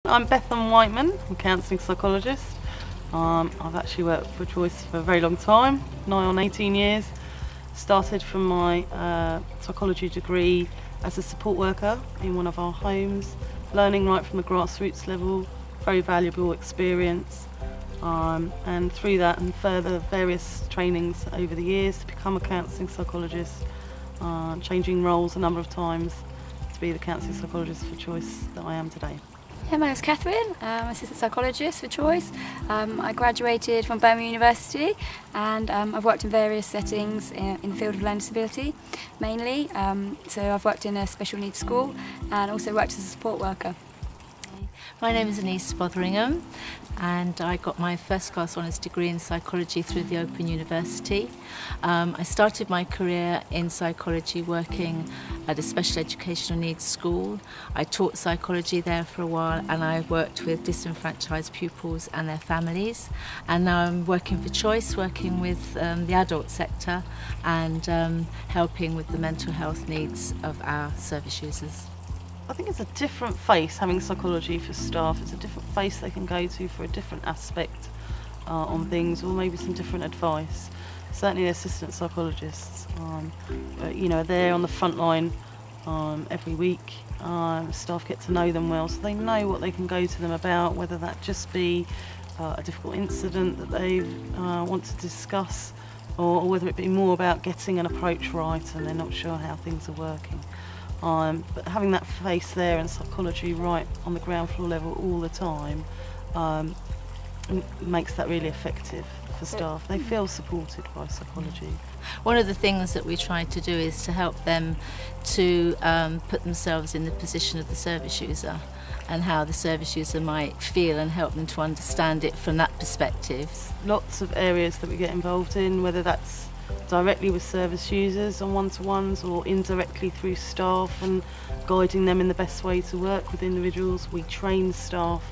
I'm Bethan Whiteman, I'm a counselling psychologist. I've actually worked for Choice for a very long time, nigh on 18 years. Started from my psychology degree as a support worker in one of our homes, learning right from the grassroots level, very valuable experience. And through that and further various trainings over the years to become a counselling psychologist, changing roles a number of times to be the counselling psychologist for Choice that I am today. Yeah, my name's Catherine, I'm assistant psychologist for Choice. I graduated from Birmingham University and I've worked in various settings in the field of learning disability mainly. So I've worked in a special needs school and also worked as a support worker. My name is Anise Botheringham and I got my first class honours degree in psychology through the Open University. I started my career in psychology working at a special educational needs school. I taught psychology there for a while and I worked with disenfranchised pupils and their families, and now I'm working for Choice, working with the adult sector and helping with the mental health needs of our service users. I think it's a different face having psychology for staff. It's a different face they can go to for a different aspect on things, or maybe some different advice. Certainly the assistant psychologists, they're on the front line every week. Staff get to know them well, so they know what they can go to them about, whether that just be a difficult incident that they want to discuss, or whether it be more about getting an approach right and they're not sure how things are working. But having that face there and psychology right on the ground floor level all the time makes that really effective for staff. They feel supported by psychology. One of the things that we try to do is to help them to put themselves in the position of the service user and how the service user might feel, and help them to understand it from that perspective. Lots of areas that we get involved in, whether that's directly with service users on one-to-ones or indirectly through staff and guiding them in the best way to work with individuals. We train staff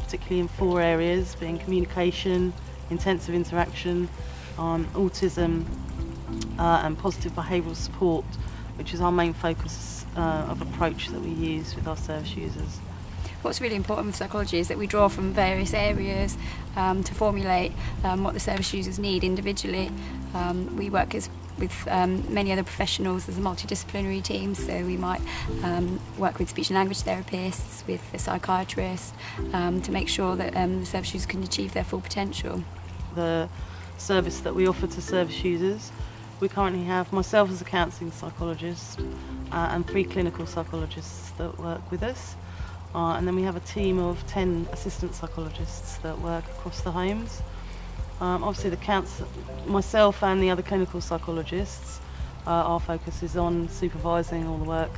particularly in 4 areas, being communication, intensive interaction, autism and positive behavioural support, which is our main focus of approach that we use with our service users. What's really important with psychology is that we draw from various areas to formulate what the service users need individually. We work with many other professionals as a multidisciplinary team, so we might work with speech and language therapists, with a psychiatrist, to make sure that the service users can achieve their full potential. The service that we offer to service users, we currently have myself as a counselling psychologist and 3 clinical psychologists that work with us. And then we have a team of 10 assistant psychologists that work across the homes. Obviously myself and the other clinical psychologists, our focus is on supervising all the work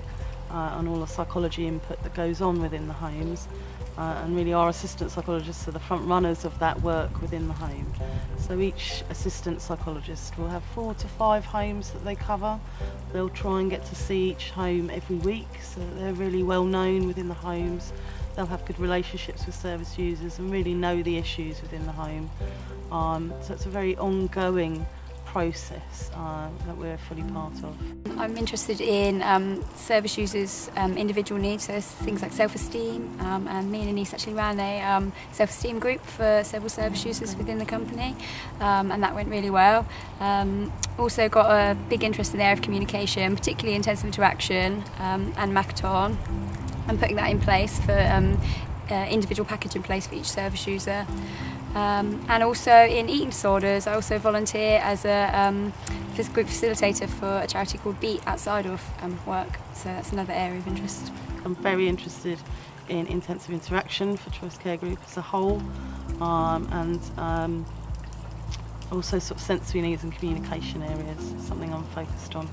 and all the psychology input that goes on within the homes. And really our assistant psychologists are the front runners of that work within the home. So each assistant psychologist will have 4 to 5 homes that they cover. They'll try and get to see each home every week, so that they're really well known within the homes. They'll have good relationships with service users and really know the issues within the home. So it's a very ongoing process that we're fully part of. I'm interested in service users' individual needs, so things like self-esteem, and me and Anise actually ran a self-esteem group for several service users within the company, and that went really well. Also got a big interest in the area of communication, particularly intensive interaction and Makaton, and putting that in place for individual package in place for each service user. And also in eating disorders, I also volunteer as a group facilitator for a charity called Beat outside of work, so that's another area of interest. I'm very interested in intensive interaction for Choice Care Group as a whole, and also sort of sensory needs and communication areas, something I'm focused on.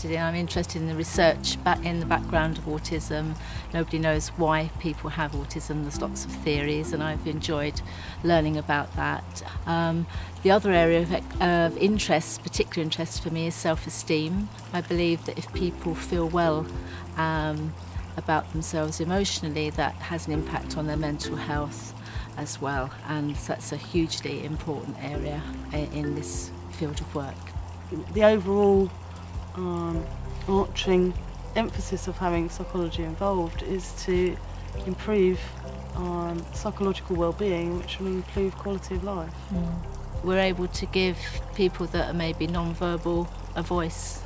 I'm interested in the research in the background of autism. Nobody knows why people have autism. There's lots of theories and I've enjoyed learning about that. The other area of interest, particular interest for me, is self-esteem. I believe that if people feel well about themselves emotionally, that has an impact on their mental health as well, and that's a hugely important area in this field of work. The overall arching emphasis of having psychology involved is to improve psychological well-being, which will improve quality of life. We're able to give people that are maybe non-verbal a voice